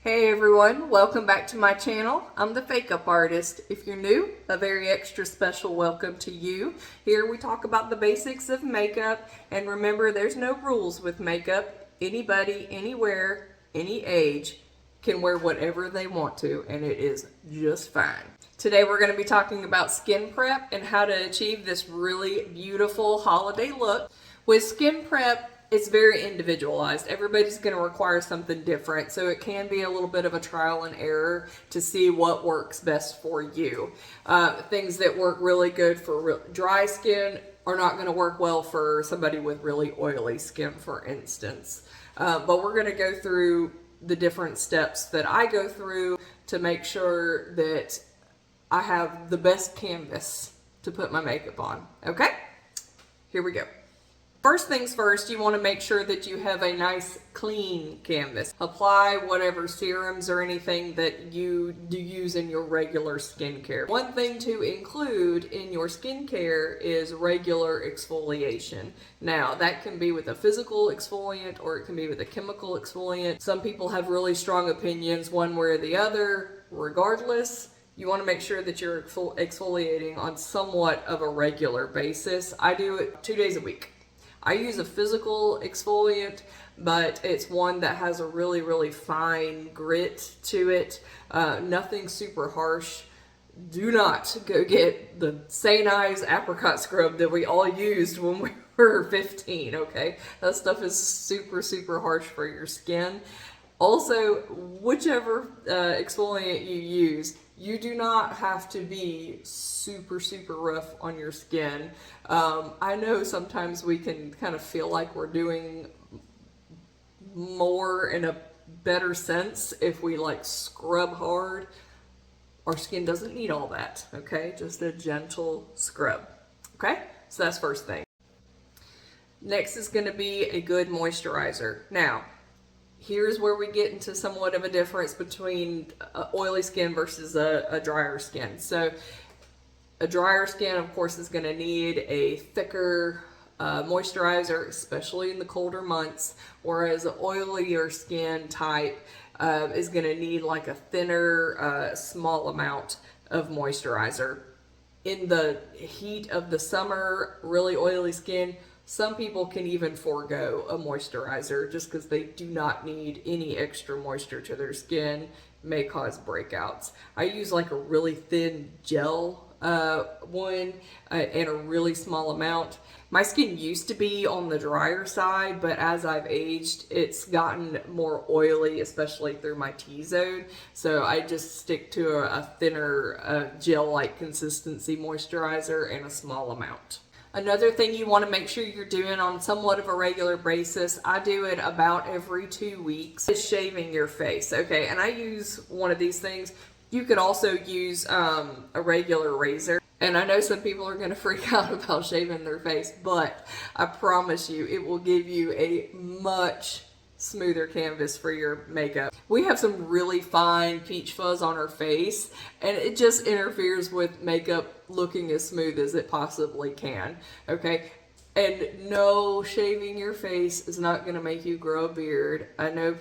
Hey everyone, welcome back to my channel. I'm the Fake Up Artist. If you're new, a very extra special welcome to you. Here we talk about the basics of makeup, and remember there's no rules with makeup. Anybody, anywhere, any age can wear whatever they want to, and it is just fine. Today we're going to be talking about skin prep and how to achieve this really beautiful holiday look. With skin prep, it's very individualized. Everybody's going to require something different, so it can be a little bit of a trial and error to see what works best for you. Things that work really good for dry skin are not going to work well for somebody with really oily skin, for instance. But we're going to go through the different steps that I go through to make sure that I have the best canvas to put my makeup on. Okay? Here we go. First things first, you want to make sure that you have a nice clean canvas. Apply whatever serums or anything that you do use in your regular skincare. One thing to include in your skincare is regular exfoliation. Now, that can be with a physical exfoliant or it can be with a chemical exfoliant. Some people have really strong opinions one way or the other. Regardless, you want to make sure that you're exfoliating on somewhat of a regular basis. I do it 2 days a week. I use a physical exfoliant, but it's one that has a really, really fine grit to it. Nothing super harsh. Do not go get the St. Ives apricot scrub that we all used when we were 15, okay? That stuff is super, super harsh for your skin. Also, whichever exfoliant you use, you do not have to be super, super rough on your skin. I know sometimes we can kind of feel like we're doing more in a better sense if we like scrub hard. Our skin doesn't need all that, okay? Just a gentle scrub, okay? So that's first thing. Next is gonna be a good moisturizer. Now, here's where we get into somewhat of a difference between oily skin versus a drier skin. So a drier skin, of course, is going to need a thicker moisturizer, especially in the colder months, whereas an oilier skin type is going to need like a thinner, small amount of moisturizer. In the heat of the summer, really oily skin, some people can even forego a moisturizer just because they do not need any extra moisture to their skin. It may cause breakouts. I use like a really thin gel one and a really small amount. My skin used to be on the drier side, but as I've aged, it's gotten more oily, especially through my T-zone. So I just stick to a thinner gel-like consistency moisturizer and a small amount. Another thing you want to make sure you're doing on somewhat of a regular basis, I do it about every 2 weeks, is shaving your face. Okay, and I use one of these things. You could also use a regular razor. And I know some people are going to freak out about shaving their face, but I promise you it will give you a much smoother canvas for your makeup. We have some really fine peach fuzz on our face, and it just interferes with makeup looking as smooth as it possibly can, okay? And no, shaving your face is not going to make you grow a beard. I know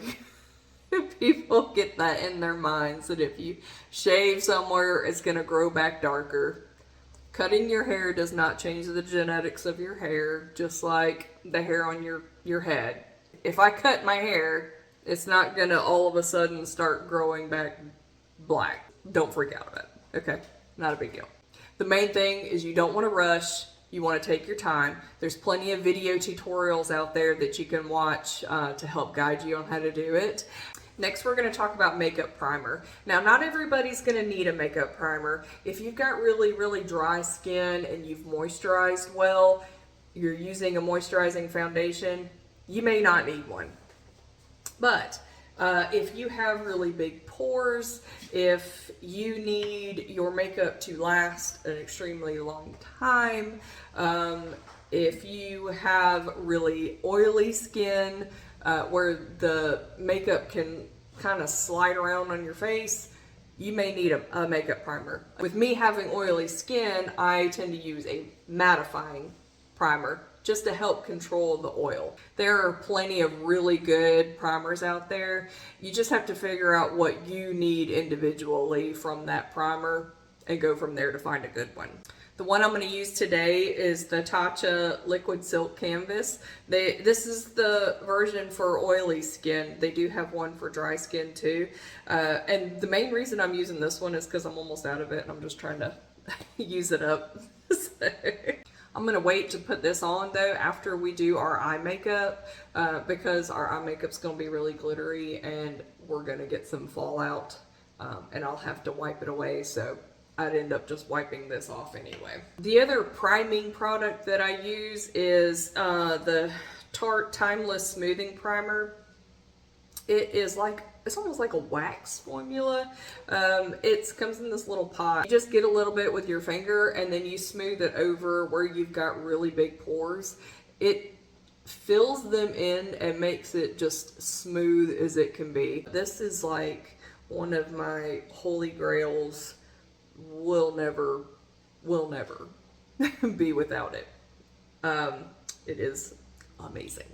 people get that in their minds, that if you shave somewhere, it's going to grow back darker. Cutting your hair does not change the genetics of your hair, just like the hair on your head. If I cut my hair, it's not gonna all of a sudden start growing back black. Don't freak out about it, okay? Not a big deal. The main thing is you don't wanna rush, you wanna take your time. There's plenty of video tutorials out there that you can watch to help guide you on how to do it. Next, we're going to talk about makeup primer. Now, not everybody's going to need a makeup primer. If you've got really, really dry skin and you've moisturized well, you're using a moisturizing foundation, you may not need one. But if you have really big pores, if you need your makeup to last an extremely long time, if you have really oily skin, where the makeup can kind of slide around on your face, you may need a makeup primer. With me having oily skin, I tend to use a mattifying primer just to help control the oil. There are plenty of really good primers out there. You just have to figure out what you need individually from that primer and go from there to find a good one. The one I'm going to use today is the Tatcha Liquid Silk Canvas. This is the version for oily skin. They do have one for dry skin too. And the main reason I'm using this one is because I'm almost out of it and I'm just trying to use it up. So, I'm going to wait to put this on though after we do our eye makeup because our eye makeup's going to be really glittery and we're going to get some fallout and I'll have to wipe it away. So I'd end up just wiping this off anyway. The other priming product that I use is the Tarte Timeless Smoothing Primer. It's almost like a wax formula. It comes in this little pot. You just get a little bit with your finger and then you smooth it over where you've got really big pores. It fills them in and makes it just smooth as it can be. This is like one of my holy grails. Will never be without it. It is amazing.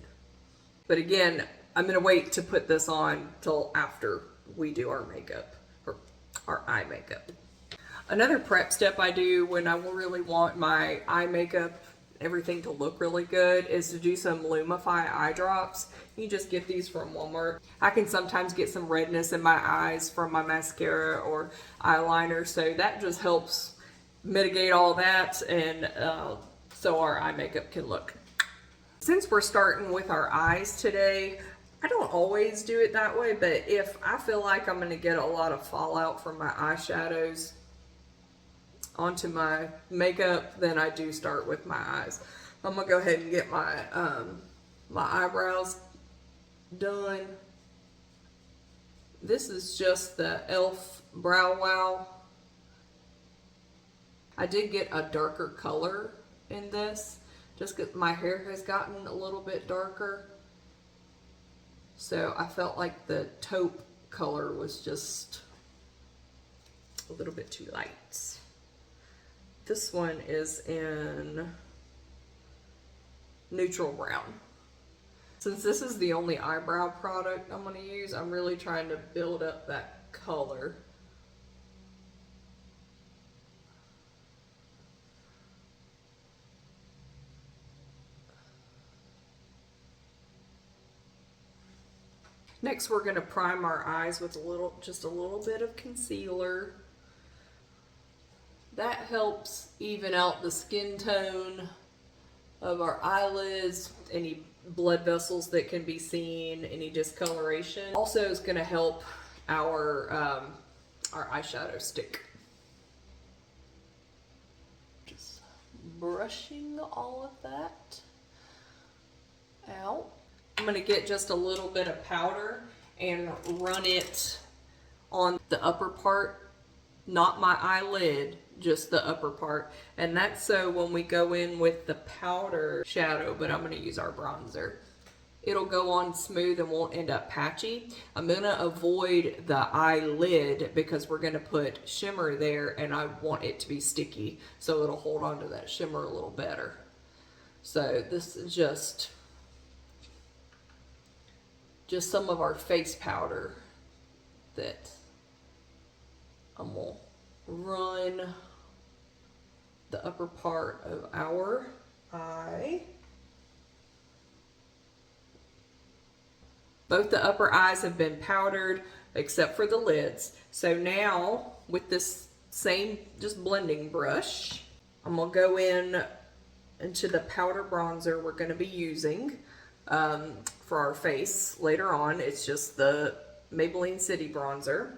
But again, I'm going to wait to put this on till after we do our makeup, or our eye makeup. Another prep step I do when I really want my eye makeup, everything to look really good, is to do some Lumify eye drops. You just get these from Walmart. I can sometimes get some redness in my eyes from my mascara or eyeliner, so that just helps mitigate all that, and so our eye makeup can look. Since we're starting with our eyes today, I don't always do it that way, but if I feel like I'm going to get a lot of fallout from my eyeshadows onto my makeup, then I do start with my eyes. I'm going to go ahead and get my my eyebrows done. This is just the e.l.f. Brow Wow. I did get a darker color in this just because my hair has gotten a little bit darker. So I felt like the taupe color was just a little bit too light. This one is in neutral brown. Since this is the only eyebrow product I'm going to use, I'm really trying to build up that color. Next, we're going to prime our eyes with just a little bit of concealer. That helps even out the skin tone of our eyelids, any blood vessels that can be seen, any discoloration. Also is going to help our eyeshadow stick. Just brushing all of that out. I'm going to get just a little bit of powder and run it on the upper part, not my eyelid, just the upper part. And that's so when we go in with the powder shadow, but I'm going to use our bronzer, it'll go on smooth and won't end up patchy. I'm going to avoid the eyelid because we're going to put shimmer there and I want it to be sticky so it'll hold on to that shimmer a little better. So this is just some of our face powder that I'm going to run the upper part of our eye. Both the upper eyes have been powdered except for the lids. So now with this same just blending brush, I'm going to go into the powder bronzer we're going to be using for our face later on. It's just the Maybelline City Bronzer.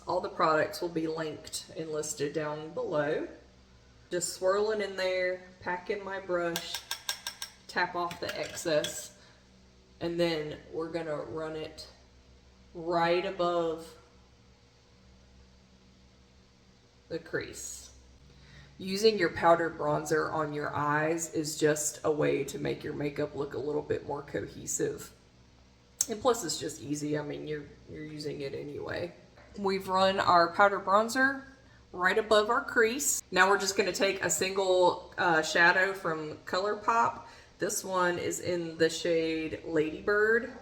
All the products will be linked and listed down below. Just swirling in there, pack in my brush, tap off the excess, and then we're going to run it right above the crease. Using your powdered bronzer on your eyes is just a way to make your makeup look a little bit more cohesive. And plus it's just easy. I mean, you're using it anyway. We've run our powder bronzer right above our crease. Now we're just going to take a single shadow from Colourpop This one is in the shade Ladybird.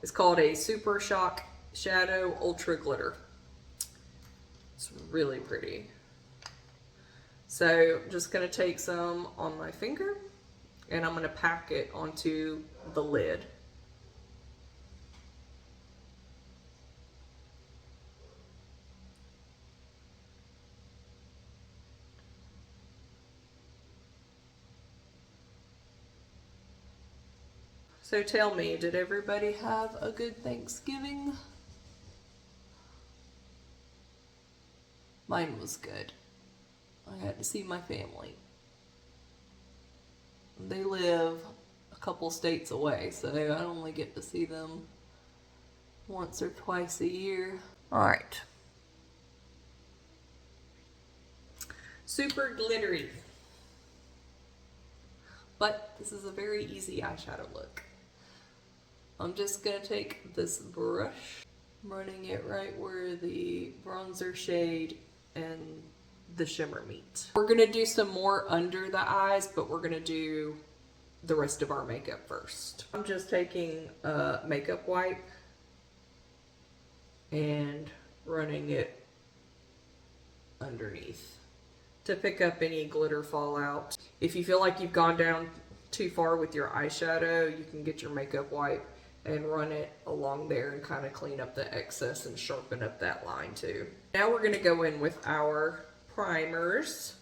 It's called a Super Shock Shadow Ultra Glitter. It's really pretty. So I'm just gonna take some on my finger and I'm gonna pack it onto the lid. So tell me, did everybody have a good Thanksgiving? Mine was good. I got to see my family. They live a couple states away, so I only get to see them once or twice a year. Alright. Super glittery. But this is a very easy eyeshadow look. I'm just going to take this brush, running it right where the bronzer shade and the shimmer meet. We're going to do some more under the eyes, but we're going to do the rest of our makeup first. I'm just taking a makeup wipe and running it underneath to pick up any glitter fallout. If you feel like you've gone down too far with your eyeshadow, you can get your makeup wipe and run it along there and kind of clean up the excess and sharpen up that line too. Now we're going to go in with our primers.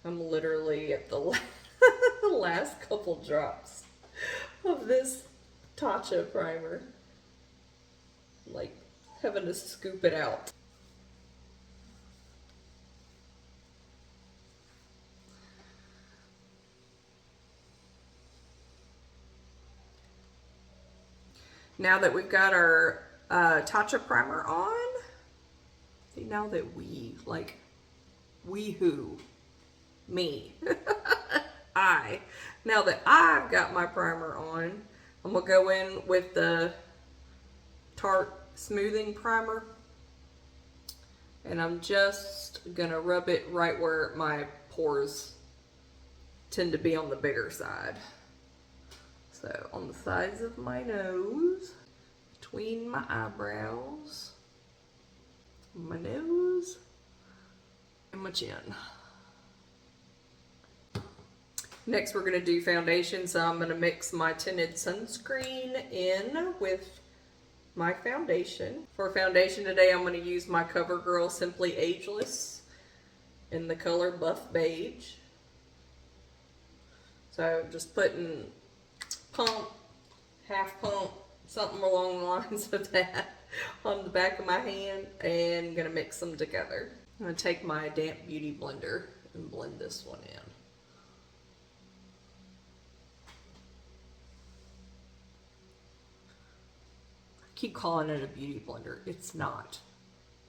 I'm literally at the last couple drops of this Tatcha primer. Like having to scoop it out. Now that we've got our Tatcha primer on, see, now that me, now that I've got my primer on, I'm gonna go in with the Tarte smoothing primer, and I'm just gonna rub it right where my pores tend to be on the bigger side. So on the sides of my nose, between my eyebrows, my nose, and my chin. Next we're going to do foundation, so I'm going to mix my tinted sunscreen in with my foundation. For foundation today I'm going to use my CoverGirl Simply Ageless in the color Buff Beige. So just putting pump, half pump, something along the lines of that on the back of my hand, and I'm gonna mix them together. I'm gonna take my damp beauty blender and blend this one in. I keep calling it a beauty blender. It's not.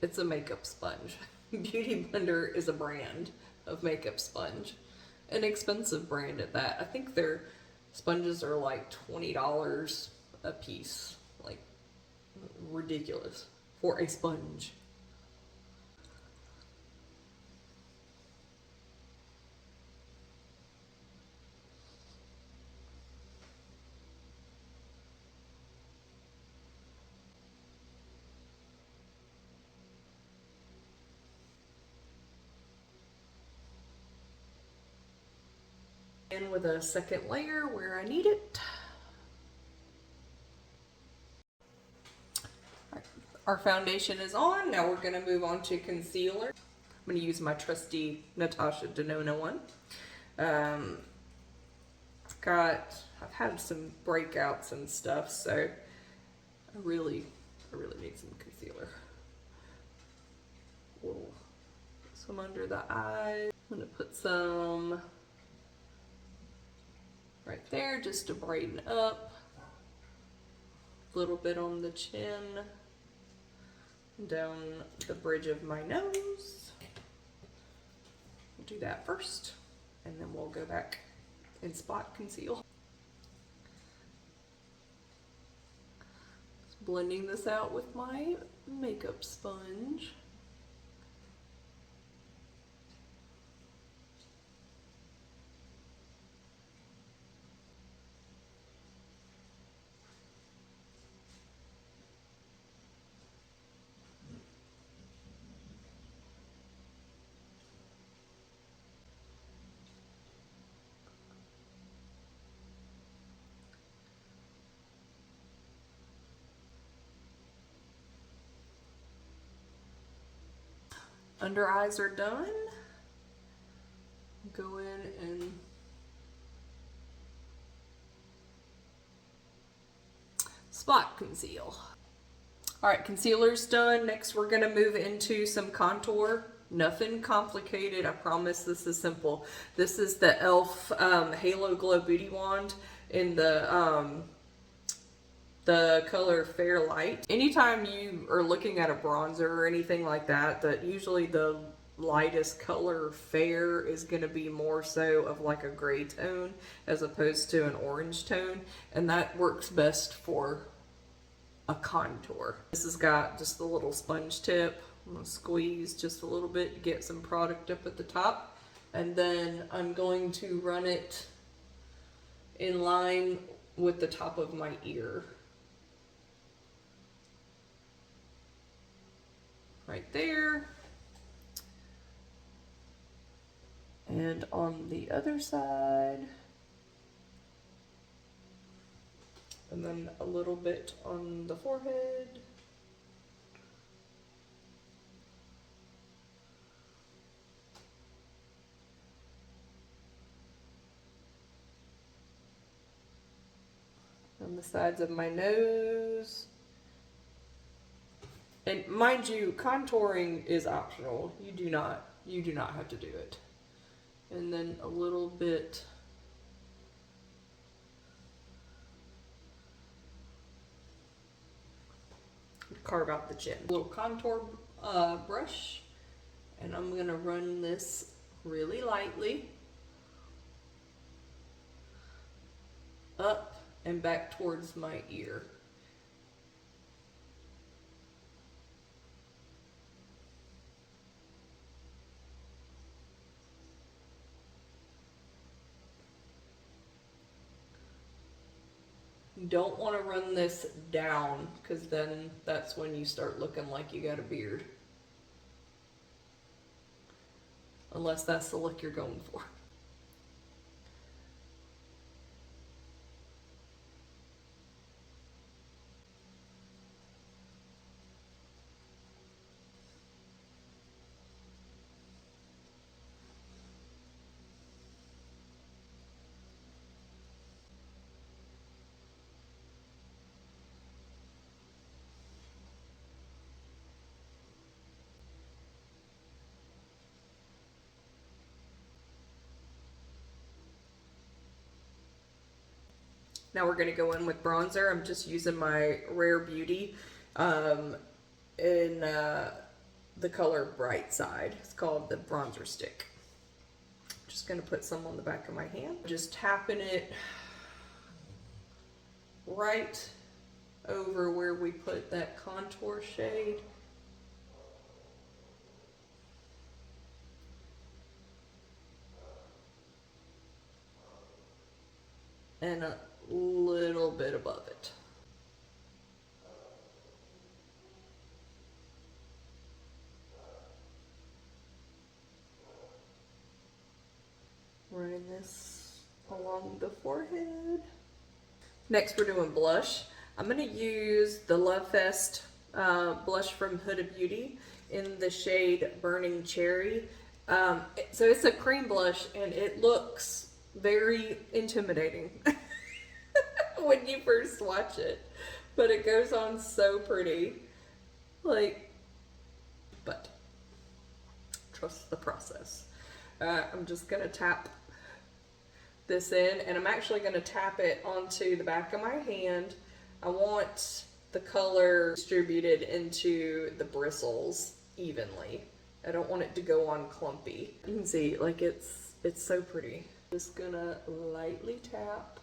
It's a makeup sponge. Beauty Blender is a brand of makeup sponge. An expensive brand at that. I think their sponges are like $20 a piece. Like, ridiculous for a sponge. In with a second layer where I need it. Our foundation is on. Now we're going to move on to concealer. I'm going to use my trusty Natasha Denona one. I've had some breakouts and stuff, so I really need some concealer. Whoa. Some under the eyes. I'm going to put some right there just to brighten up. A little bit on the chin, down the bridge of my nose. We'll do that first, and then we'll go back and spot conceal. Just blending this out with my makeup sponge. Under eyes are done. Go in and spot conceal. Alright, concealer's done. Next we're going to move into some contour. Nothing complicated, I promise. This is simple. This is the e.l.f. Halo Glow Beauty Wand in the color Fair Light. Anytime you are looking at a bronzer or anything like that, that usually the lightest color fair is going to be more so of like a gray tone as opposed to an orange tone, and that works best for a contour. This has got just a little sponge tip. I'm going to squeeze just a little bit to get some product up at the top, and then I'm going to run it in line with the top of my ear. Right there. And on the other side. And then a little bit on the forehead. On the sides of my nose. And mind you, contouring is optional. You do not have to do it. And then a little bit carve out the chin. A little contour brush, and I'm gonna run this really lightly up and back towards my ear. You don't want to run this down, because then that's when you start looking like you got a beard. Unless that's the look you're going for. Now we're going to go in with bronzer. I'm just using my Rare Beauty in the color Bright Side. It's called the bronzer stick. Just going to put some on the back of my hand. Just tapping it right over where we put that contour shade. And a little bit above it. Run this along the forehead. Next we're doing blush. I'm going to use the Love Fest blush from Huda Beauty in the shade Burning Cherry. So it's a cream blush and it looks very intimidating when you first watch it, but it goes on so pretty. Like, but trust the process. I'm just gonna tap this in, and I'm actually gonna tap it onto the back of my hand. I want the color distributed into the bristles evenly. I don't want it to go on clumpy. You can see, like, it's so pretty. Just gonna lightly tap.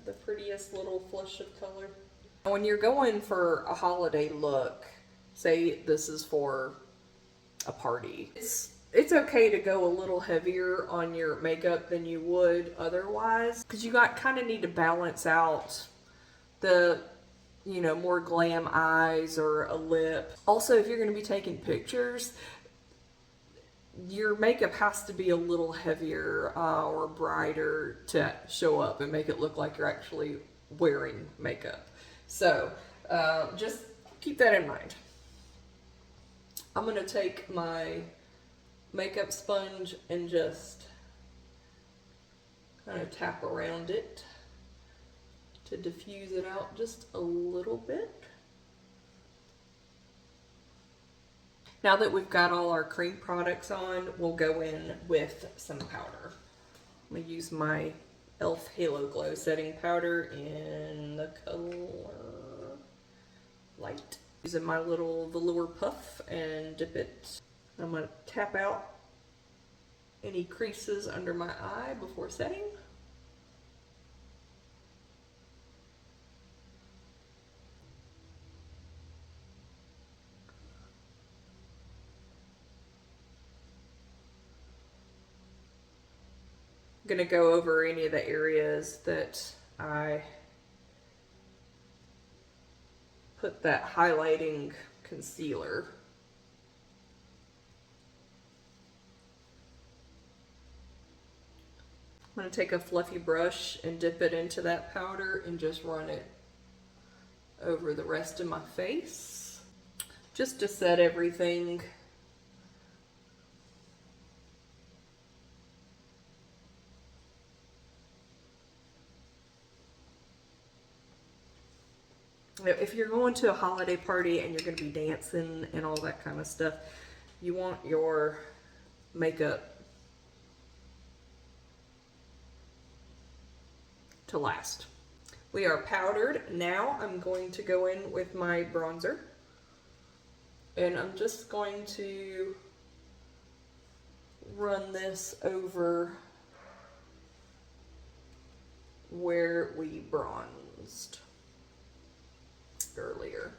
The prettiest little flush of color. When you're going for a holiday look, say this is for a party, it's okay to go a little heavier on your makeup than you would otherwise, because you kind of need to balance out the, you know, more glam eyes or a lip. Also, if you're going to be taking pictures, your makeup has to be a little heavier or brighter to show up and make it look like you're actually wearing makeup. So just keep that in mind. I'm going to take my makeup sponge and just kind of tap around it to diffuse it out just a little bit. Now that we've got all our cream products on, we'll go in with some powder. I'm going to use my e.l.f. Halo Glow Setting Powder in the color Light. Using my little velour puff and dip it. I'm going to tap out any creases under my eye before setting. I'm going to go over any of the areas that I put that highlighting concealer. I'm going to take a fluffy brush and dip it into that powder and just run it over the rest of my face, just to set everything. If you're going to a holiday party and you're going to be dancing and all that kind of stuff, you want your makeup to last. We are powdered. Now I'm going to go in with my bronzer. And I'm just going to run this over where we bronzed earlier.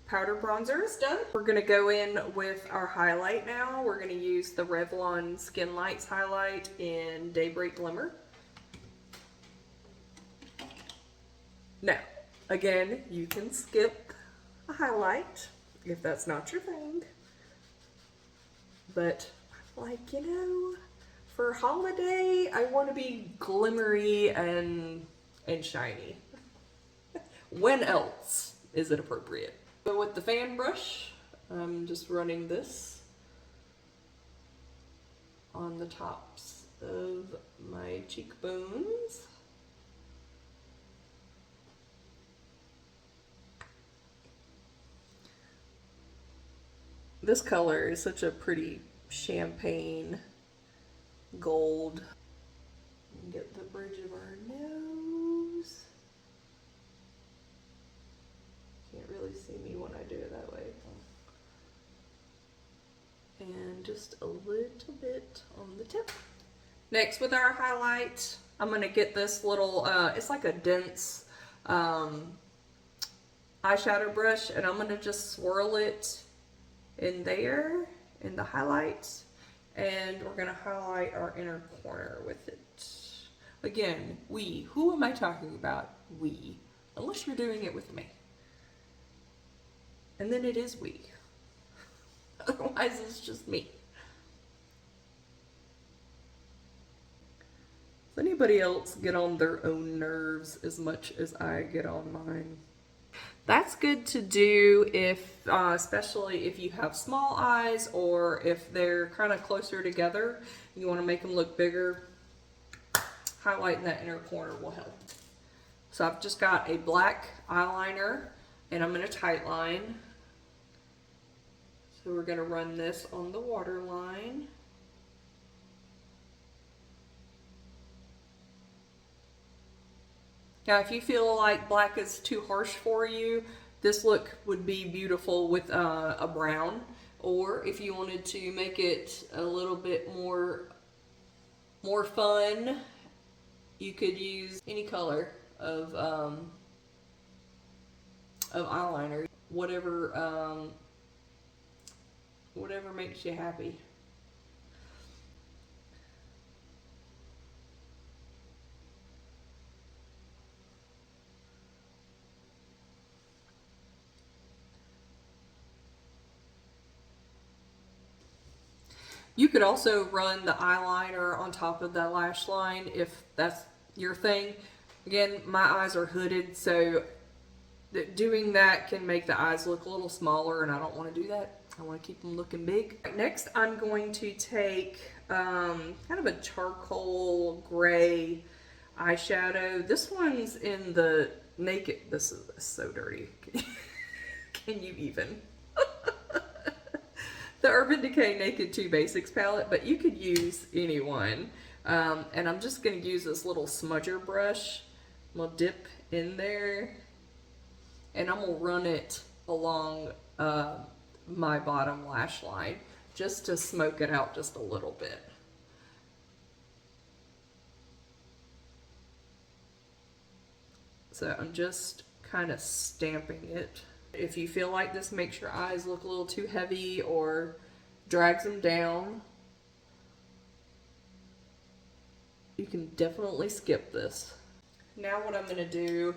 Powder bronzer is done. We're going to go in with our highlight now. We're going to use the Revlon Skin Lights highlight in Daybreak Glimmer. Now, again, you can skip a highlight if that's not your thing. But, like, you know, for holiday, I want to be glimmery and shiny. When else is it appropriate? So with the fan brush, I'm just running this on the tops of my cheekbones. This color is such a pretty champagne gold. Get the bridge of our nose. Can't really see me when I do it that way. And just a little bit on the tip. Next, with our highlight, I'm going to get this little, it's like a dense eyeshadow brush, and I'm going to just swirl it in there, in the highlights, and we're going to highlight our inner corner with it. Again, we. Who am I talking about? We. Unless you're doing it with me. And then it is we. Otherwise, it's just me. Does anybody else get on their own nerves as much as I get on mine? That's good to do if, especially if you have small eyes or if they're kind of closer together, you want to make them look bigger. Highlighting that inner corner will help. So I've just got a black eyeliner and I'm going to tight line. So we're going to run this on the waterline. Now, if you feel like black is too harsh for you, this look would be beautiful with a brown. Or if you wanted to make it a little bit more fun, you could use any color of eyeliner, whatever makes you happy. You could also run the eyeliner on top of that lash line if that's your thing. Again, my eyes are hooded, so doing that can make the eyes look a little smaller, and I don't want to do that. I want to keep them looking big. Next, I'm going to take kind of a charcoal gray eyeshadow. This one's in the Naked. This is so dirty. Can you even? The Urban Decay Naked 2 Basics palette, but you could use any one. And I'm just going to use this little smudger brush. I'm going to dip in there, and I'm going to run it along my bottom lash line just to smoke it out just a little bit. So I'm just kind of stamping it. If you feel like this makes your eyes look a little too heavy or drags them down, you can definitely skip this. Now what I'm going to do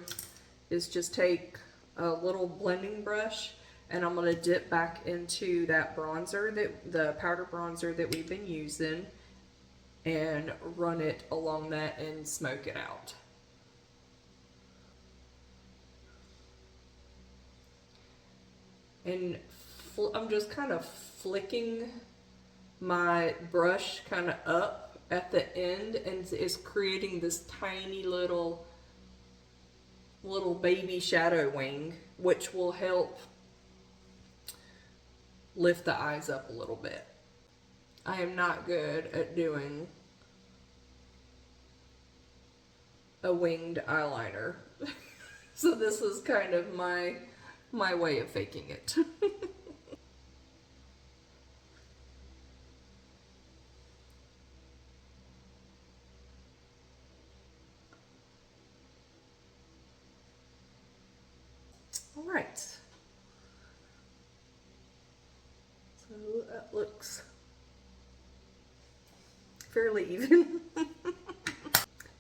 is just take a little blending brush, and I'm going to dip back into that bronzer, the powder bronzer that we've been using, and run it along that and smoke it out. And I'm just kind of flicking my brush kind of up at the end, and it's creating this tiny little baby shadow wing, which will help lift the eyes up a little bit. I am not good at doing a winged eyeliner. So this is kind of my way of faking it. All right. So that looks fairly even.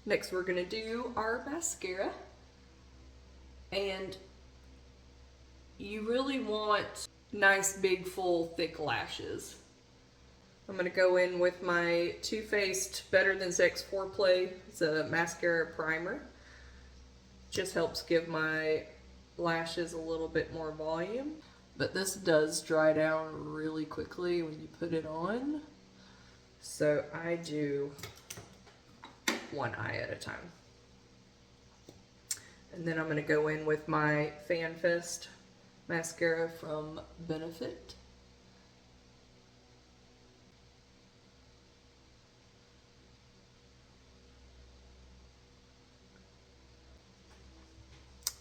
Next, we're going to do our mascara. And you really want nice, big, full, thick lashes. I'm going to go in with my Too Faced Better Than Sex Foreplay. It's a mascara primer. Just helps give my lashes a little bit more volume. But this does dry down really quickly when you put it on. So I do one eye at a time. And then I'm going to go in with my Fan Fest mascara from Benefit.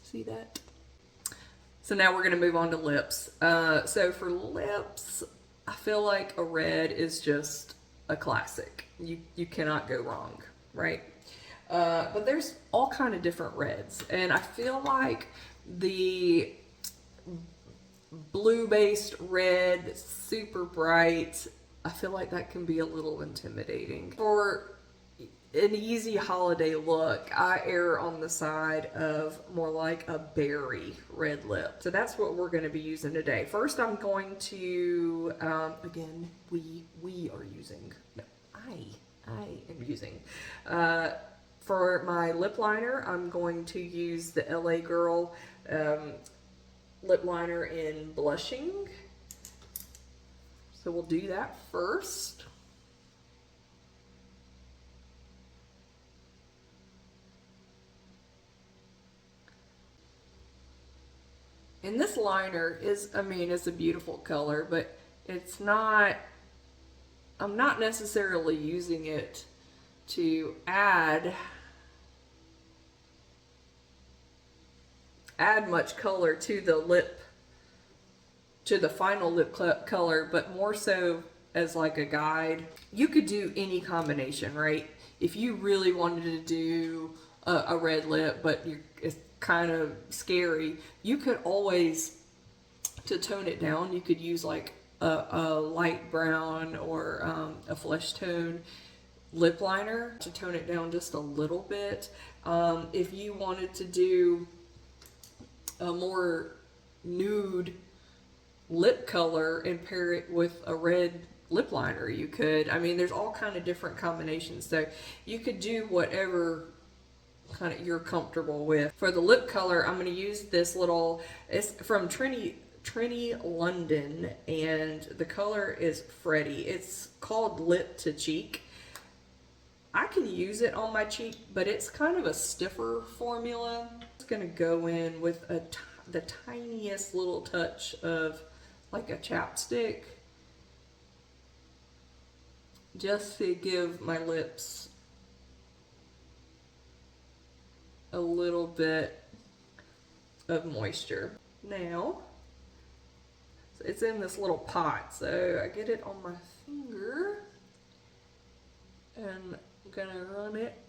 See that? So now we're going to move on to lips. So for lips, I feel like a red is just a classic. You cannot go wrong, right? But there's all kind of different reds, and I feel like the blue-based red, super bright, I feel like that can be a little intimidating. For an easy holiday look, I err on the side of more like a berry red lip. So that's what we're going to be using today. First, I'm going to, again, we are using, no, I am using, for my lip liner, I'm going to use the LA Girl lip liner in Blushing. So we'll do that first. And this liner is, I mean, it's a beautiful color, but it's not, I'm not necessarily using it to add much color to the lip, to the final lip color, but more so as like a guide. You could do any combination, right? If you really wanted to do a red lip, but it's kind of scary, you could always, to tone it down, you could use like a light brown or a flesh tone lip liner to tone it down just a little bit. If you wanted to do a more nude lip color and pair it with a red lip liner, you could. I mean, there's all kind of different combinations, so you could do whatever kind of you're comfortable with. For the lip color, I'm going to use this little, it's from Trini London, and the color is Freddy. It's called Lip to Cheek. I can use it on my cheek, but it's kind of a stiffer formula. It's going to go in with the tiniest little touch of like a chapstick, just to give my lips a little bit of moisture. Now, it's in this little pot, so I get it on my finger and I'm gonna run it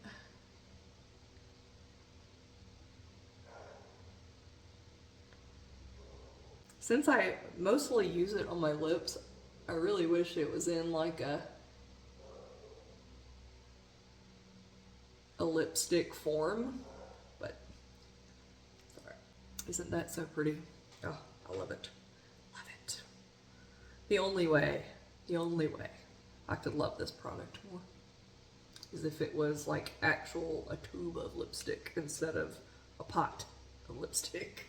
since I mostly use it on my lips. I really wish it was in like a lipstick form, but alright. Isn't that so pretty? Oh, I love it. Love it. The only way I could love this product more is if it was like a tube of lipstick instead of a pot of lipstick.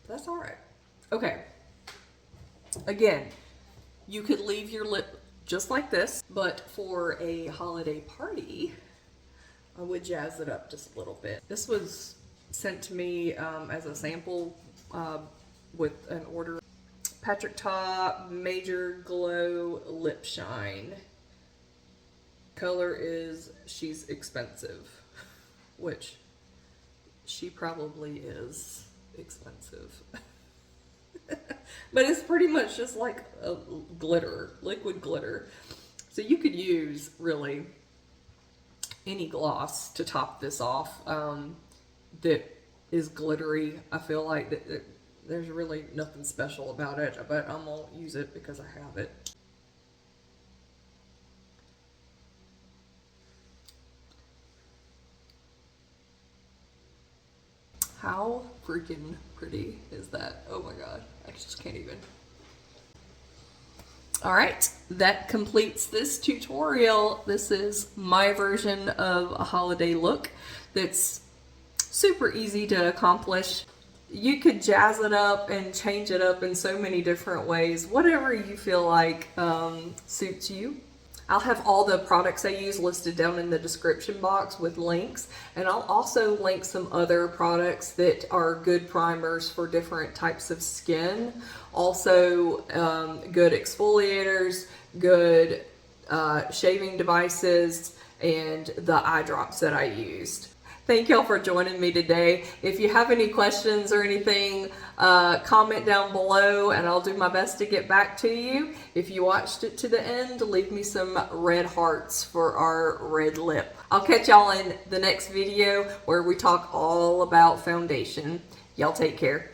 That's alright. Okay. Again, you could leave your lip just like this, but for a holiday party, I would jazz it up just a little bit. This was sent to me as a sample with an order. Patrick Ta Major Glow Lip Shine. Color is She's Expensive, which she probably is expensive. But it's pretty much just like a glitter, liquid glitter. So you could use really any gloss to top this off that is glittery. I feel like that there's really nothing special about it, but I'm gonna use it because I have it. How freaking pretty is that? Oh my god, I just can't even. Alright, that completes this tutorial. This is my version of a holiday look that's super easy to accomplish. You could jazz it up and change it up in so many different ways. Whatever you feel like suits you. I'll have all the products I use listed down in the description box with links, and I'll also link some other products that are good primers for different types of skin. Also, good exfoliators, good shaving devices, and the eye drops that I used. Thank y'all for joining me today. If you have any questions or anything, comment down below and I'll do my best to get back to you. If you watched it to the end, leave me some red hearts for our red lip. I'll catch y'all in the next video where we talk all about foundation. Y'all take care.